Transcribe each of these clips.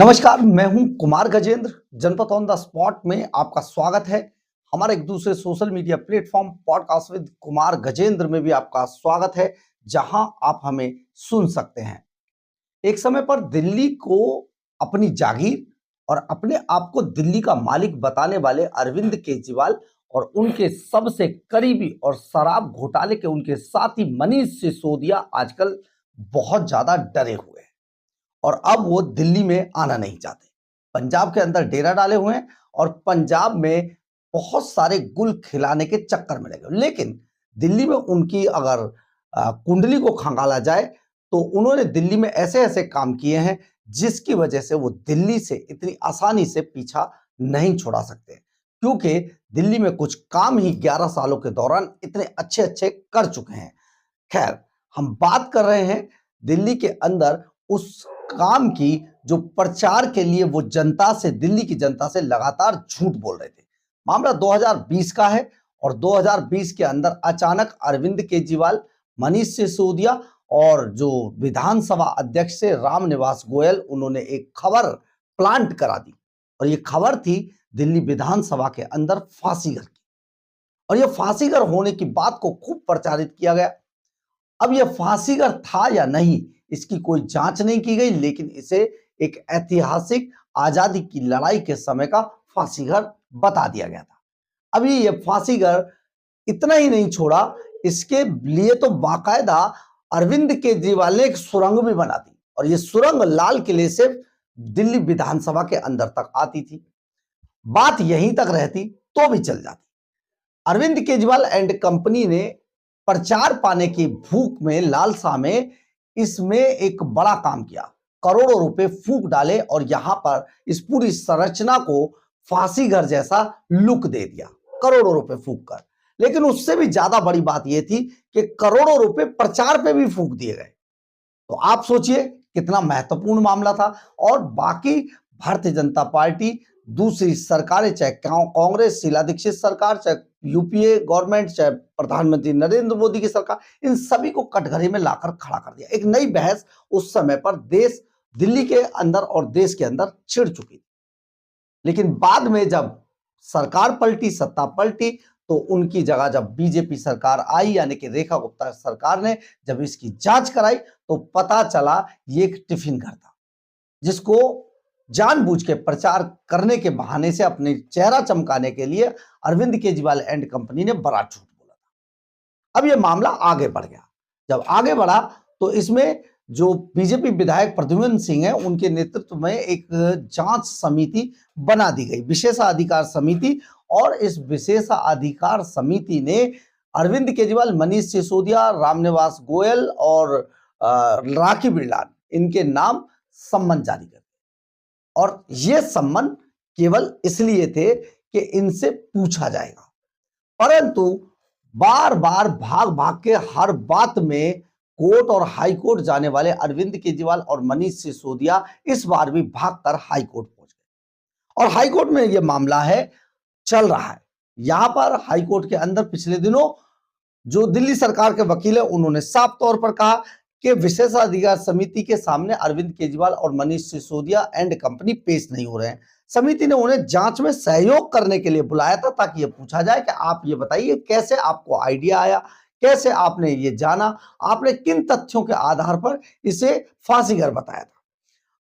नमस्कार, मैं हूं कुमार गजेंद्र। जनपद ऑन द स्पॉट में आपका स्वागत है। हमारे एक दूसरे social media platform podcast with Kumar Gajendra में भी आपका स्वागत है, जहां आप हमें सुन सकते हैं। एक समय पर दिल्ली को अपनी जागीर और अपने आप को दिल्ली का मालिक बताने वाले अरविंद केजरीवाल और उनके सबसे करीबी और शराब घोटाले के उनके साथी मनीष सिसोदिया आजकल बहुत ज्यादा डरे हुए हैं और अब वो दिल्ली में आना नहीं चाहते। पंजाब के अंदर डेरा डाले हुए हैं और पंजाब में बहुत सारे गुल खिलाने के चक्कर में लगे। लेकिन दिल्ली में उनकी अगर कुंडली को खंगाला जाए तो उन्होंने दिल्ली में ऐसे ऐसे काम किए हैं जिसकी वजह से वो दिल्ली से इतनी आसानी से पीछा नहीं छुड़ा सकते, क्योंकि दिल्ली में कुछ काम ही 11 सालों के दौरान इतने अच्छे अच्छे कर चुके हैं। खैर, हम बात कर रहे हैं दिल्ली के अंदर उस काम की जो प्रचार के लिए वो जनता से, दिल्ली की जनता से लगातार झूठ बोल रहे थे। मामला 2020 का है और 2020 के अंदर अचानक अरविंद केजरीवाल, मनीष सिसोदिया और जो विधानसभा अध्यक्ष से रामनिवास गोयल, उन्होंने एक खबर प्लांट करा दी और ये खबर थी दिल्ली विधानसभा के अंदर फांसीगर की। और ये फांसीगर होने की बात को खूब प्रचारित किया गया। अब यह फांसीगर था या नहीं, इसकी कोई जांच नहीं की गई, लेकिन इसे एक ऐतिहासिक आजादी की लड़ाई के समय का फांसीगर बता दिया गया था। अभी यह फांसीगर इतना ही नहीं छोड़ा, इसके लिए तो बाकायदा अरविंद केजरीवाल ने एक सुरंग भी बना दी और यह सुरंग लाल किले से दिल्ली विधानसभा के अंदर तक आती थी। बात यहीं तक रहती तो भी चल जाती। अरविंद केजरीवाल एंड कंपनी ने प्रचार पाने की भूख में, लालसा में, इसमें एक बड़ा काम किया। करोड़ों रुपए फूंक डाले और यहां पर इस पूरी संरचना को फांसीघर जैसा लुक दे दिया, करोड़ों रुपए फूंक कर। लेकिन उससे भी ज्यादा बड़ी बात यह थी कि करोड़ों रुपए प्रचार पे भी फूंक दिए गए। तो आप सोचिए कितना महत्वपूर्ण मामला था। और बाकी भारतीय जनता पार्टी, दूसरी सरकारें, चाहे कांग्रेस, शीला दीक्षित सरकार, चाहे यूपीए गवर्नमेंट, चाहे प्रधानमंत्री नरेंद्र मोदी की सरकार, इन सभी को कटघरे में लाकर खड़ा कर दिया। एक नई बहस उस समय पर देश, दिल्ली के अंदर और देश के अंदर छिड़ चुकी थी। लेकिन बाद में जब सरकार पलटी, सत्ता पलटी, तो उनकी जगह जब बीजेपी सरकार आई, यानी कि रेखा गुप्ता सरकार ने जब इसकी जांच कराई तो पता चला ये एक टिफिन घर था, जिसको जानबूझ के प्रचार करने के बहाने से, अपने चेहरा चमकाने के लिए अरविंद केजरीवाल एंड कंपनी ने बड़ा झूठ बोला था। अब यह मामला आगे बढ़ गया। जब आगे बढ़ा तो इसमें जो बीजेपी विधायक प्रद्युम्न सिंह है, उनके नेतृत्व में एक जांच समिति बना दी गई, विशेषाधिकार समिति। और इस विशेषाधिकार समिति ने अरविंद केजरीवाल, मनीष सिसोदिया, रामनिवास गोयल और राखी बिरलान, इनके नाम सम्मन जारी कर दिए। और ये सम्मन केवल इसलिए थे कि इनसे पूछा जाएगा, परंतु बार बार भाग भाग के हर बात में कोर्ट और हाई कोर्ट जाने वाले अरविंद केजरीवाल और मनीष सिसोदिया इस बार भी भागकर हाई कोर्ट पहुंच गए। और हाई कोर्ट में यह मामला है, चल रहा है। यहां पर हाई कोर्ट के अंदर पिछले दिनों जो दिल्ली सरकार के वकील है, उन्होंने साफ तौर पर कहा कि विशेषाधिकार समिति के सामने अरविंद केजरीवाल और मनीष सिसोदिया एंड कंपनी पेश नहीं हो रहे हैं। समिति ने उन्हें जांच में सहयोग करने के लिए बुलाया था, ताकि यह पूछा जाए कि आप ये बताइए कैसे आपको आइडिया आया, कैसे आपने ये जाना, आपने किन तथ्यों के आधार पर इसे फांसीगर बताया था।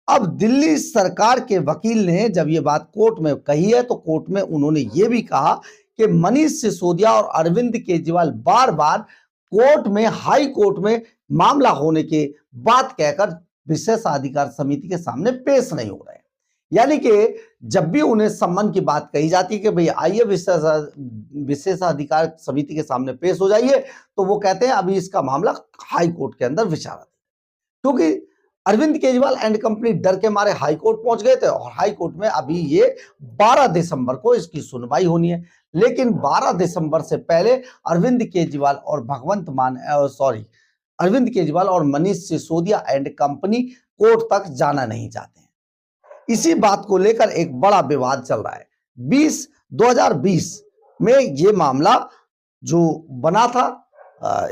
अब दिल्ली सरकार के वकील ने जब ये बात कोर्ट में कही है, तो कोर्ट में उन्होंने ये भी कहा कि मनीष सिसोदिया और अरविंद केजरीवाल बार बार कोर्ट में, हाई कोर्ट में मामला होने के बाद कहकर विशेषाधिकार समिति के सामने पेश नहीं हो रहे हैं। यानी कि जब भी उन्हें सम्मन की बात कही जाती है कि भाई आइए विशेषाधिकार समिति के सामने पेश हो जाइए, तो वो कहते हैं अभी इसका मामला हाई कोर्ट के अंदर विचाराधीन है। क्योंकि अरविंद केजरीवाल एंड कंपनी डर के मारे हाई कोर्ट पहुंच गए थे और हाई कोर्ट में अभी ये 12 दिसंबर को इसकी सुनवाई होनी है। लेकिन 12 दिसंबर से पहले अरविंद केजरीवाल और Manish Sisodia and company court तक जाना नहीं चाहते हैं। इसी बात को लेकर एक बड़ा विवाद चल रहा है। 2020 में ये मामला जो बना था,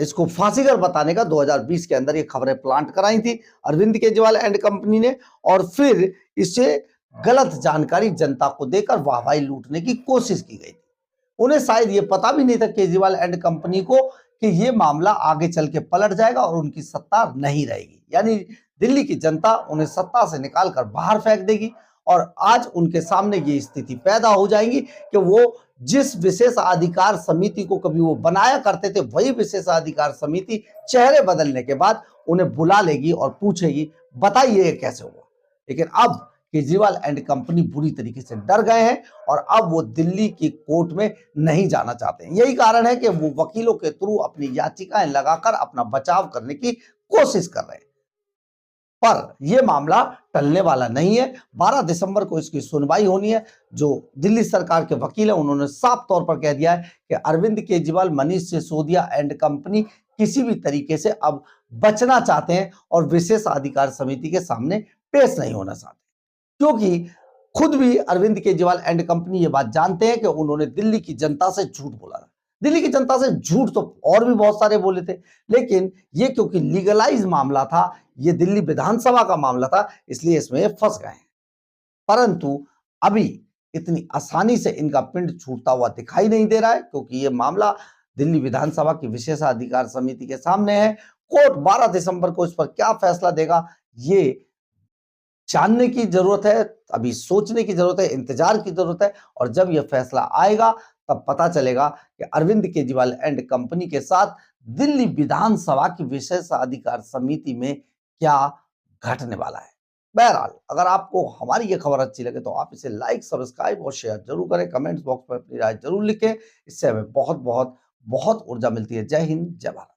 इसको फांसीगर बताने का 2020 के अंदर ये खबरें प्लांट कराई थी अरविंद केजरीवाल एंड कंपनी ने, और फिर इसे गलत जानकारी जनता को देकर वाहवाही लूटने की कोशिश की गई थी। उन्हें शायद ये पता भी नहीं था केजरीवाल एंड कंपनी को कि ये मामला आगे चल के पलट जाएगा और उनकी सत्ता नहीं रहेगी, यानी दिल्ली की जनता उन्हें सत्ता से निकालकर बाहर फेंक देगी और आज उनके सामने ये स्थिति पैदा हो जाएगी कि वो जिस विशेषाधिकार समिति को कभी वो बनाया करते थे, वही विशेषाधिकार समिति चेहरे बदलने के बाद उन्हें बुला लेगी और पूछेगी बताइए ये कैसे हुआ। लेकिन अब केजरीवाल एंड कंपनी बुरी तरीके से डर गए हैं और अब वो दिल्ली की कोर्ट में नहीं जाना चाहते हैं। यही कारण है कि वो वकीलों के थ्रू अपनी याचिकाएं लगाकर अपना बचाव करने की कोशिश कर रहे हैं, पर यह मामला टलने वाला नहीं है। 12 दिसंबर को इसकी सुनवाई होनी है। जो दिल्ली सरकार के वकील हैं उन्होंने साफ तौर पर कह दिया है कि अरविंद केजरीवाल, मनीष सिसोदिया एंड कंपनी किसी भी तरीके से अब बचना चाहते हैं और विशेषाधिकार समिति के सामने पेश नहीं होना चाहते, क्योंकि खुद भी अरविंद केजरीवाल एंड कंपनी ये बात जानते हैं कि उन्होंने दिल्ली की जनता से झूठ बोला था। दिल्ली की जनता से झूठ तो और भी बहुत सारे बोले थे, लेकिन ये क्योंकि लीगलाइज मामला था, ये दिल्ली विधानसभा का मामला था, इसलिए इसमें फंस गए हैं। परंतु अभी इतनी आसानी से इनका पिंड छूटता हुआ दिखाई नहीं दे रहा है, क्योंकि ये मामला दिल्ली विधानसभा की विशेषाधिकार समिति के सामने है। कोर्ट 12 दिसंबर को इस पर क्या फैसला देगा, ये जानने की जरूरत है, अभी सोचने की जरूरत है, इंतजार की जरूरत है, और जब यह फैसला आएगा तब पता चलेगा कि अरविंद केजरीवाल एंड कंपनी के साथ दिल्ली विधानसभा की विशेषाधिकार समिति में क्या घटने वाला है। बहरहाल, अगर आपको हमारी ये खबर अच्छी लगे तो आप इसे लाइक, सब्सक्राइब और शेयर जरूर करें। कमेंट्स बॉक्स में अपनी राय जरूर लिखें, इससे हमें बहुत बहुत बहुत ऊर्जा मिलती है। जय हिंद, जय भारत।